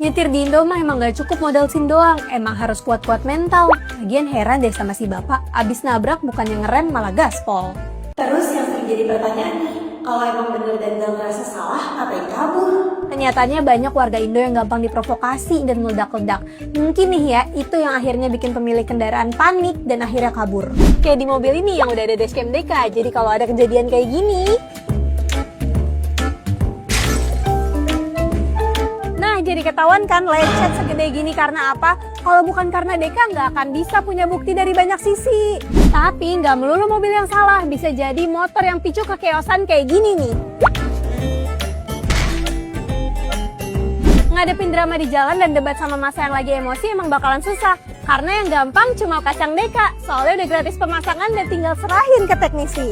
Nyetir di Indo mah emang gak cukup modal SIM doang, emang harus kuat-kuat mental. Lagian heran deh sama si bapak, abis nabrak bukannya ngerem malah gaspol. Terus yang sering jadi pertanyaan nih, kalau emang bener dan gak ngerasa salah, ngapain kabur? Kenyataannya banyak warga Indo yang gampang diprovokasi dan meledak-ledak. Mungkin nih ya, itu yang akhirnya bikin pemilik kendaraan panik dan akhirnya kabur. Kayak di mobil ini yang udah ada dashcam DK, jadi kalau ada kejadian kayak gini, jadi ketahuan kan lecet segede gini karena apa? Kalau bukan karena Deka nggak akan bisa punya bukti dari banyak sisi. Tapi nggak melulu mobil yang salah, bisa jadi motor yang picu kekeosan kayak gini nih. Ngadepin drama di jalan dan debat sama masa yang lagi emosi emang bakalan susah. Karena yang gampang cuma kacang Deka, soalnya udah gratis pemasangan dan tinggal serahin ke teknisi.